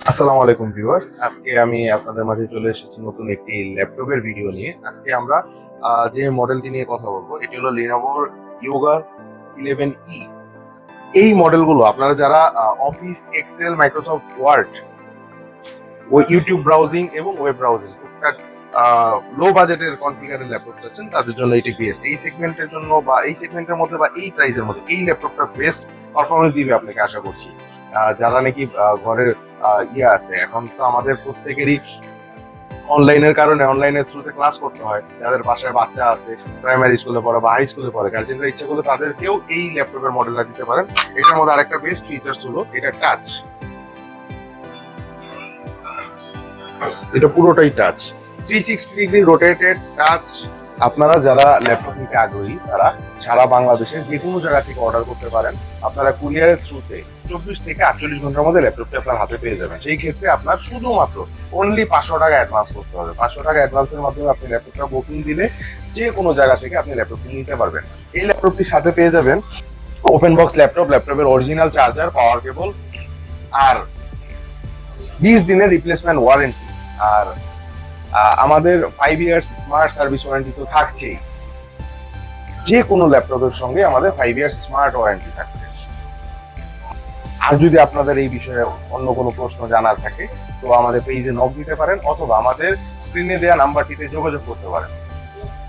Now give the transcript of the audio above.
আসসালামু আলাইকুম ভিউয়ার্স, আজকে আমি আপনাদের মাঝে চলে এসেছি নতুন একটি ল্যাপটপের ভিডিও নিয়ে। আজকে আমরা যে মডেলটি নিয়ে কথা বলবো এটি হলো Lenovo Yoga 11E। এই মডেলগুলো আপনারা যারা অফিস, এক্সেল, মাইক্রোসফট ওয়ার্ড ও ইউটিউব ব্রাউজিং এবং ওয়েব ব্রাউজিং টুকটাক লো বাজেটের কনফিগারের ল্যাপটপ চাচ্ছেন তাদের জন্য এটি বেস্ট। এই সেগমেন্টের জন্য বা এই সেগমেন্টের মধ্যে বা এই প্রাইসের মধ্যে এই ল্যাপটপটা বেস্ট পারফরমেন্স দিবে আপনাকে আশা করছি। যারা নাকি ঘরের ইয়ে আছে, এখন তো আমাদের প্রত্যেকেরই অনলাইনের কারণে অনলাইনের থ্রুতে ক্লাস করতে হয়। যাদের বাসায় বাচ্চা আছে, প্রাইমারি স্কুলে পড়ে বা হাই স্কুলে পড়ে, গার্জেনরা ইচ্ছা করলে তাদেরকেও এই ল্যাপটপের মডেলটা দিতে পারেন। এটার মধ্যে আরেকটা বেস্ট ফিচার্স হলো এটা টাচ। এটা পুরোটাই টাচ, 360 ডিগ্রি রোটেটেড টাচ। আপনারা যারা ল্যাপটপ নিতে আগ্রহী তারা সারা বাংলাদেশের যে কোনো জায়গা থেকে অর্ডার করতে পারেন। আপনারা কুরিয়ারের থ্রুতে 24 থেকে 48 ঘন্টার মধ্যে ল্যাপটপটি আপনার হাতে পেয়ে যাবেন। সেই ক্ষেত্রে আপনার শুধুমাত্র অনলি 500 টাকা অ্যাডভান্স করতে হবে। 500 টাকা অ্যাডভান্সের মাধ্যমে আপনি ল্যাপটপটা বুকিং দিলে যে কোনো জায়গা থেকে আপনি ল্যাপটপটি নিতে পারবেন। এই ল্যাপটপটির সাথে পেয়ে যাবেন ওপেন বক্স ল্যাপটপ, ল্যাপটপের অরিজিনাল চার্জার, পাওয়ার কেবল আর 20 দিনের রিপ্লেসমেন্ট ওয়ারেন্টি। আর আমাদের 5 ইয়ার্স স্মার্ট সার্ভিস ওয়ারেন্টি তো থাকছেই। যে কোনো ল্যাপটপের সঙ্গে আমাদের 5 ইয়ার্স স্মার্ট ওয়ারেন্টি থাকছে। আর যদি আপনাদের এই বিষয়ে অন্য কোনো প্রশ্ন জানার থাকে তো আমাদের পেজে নক দিতে পারেন অথবা আমাদের স্ক্রিনে দেওয়া নাম্বারটিতে যোগাযোগ করতে পারেন।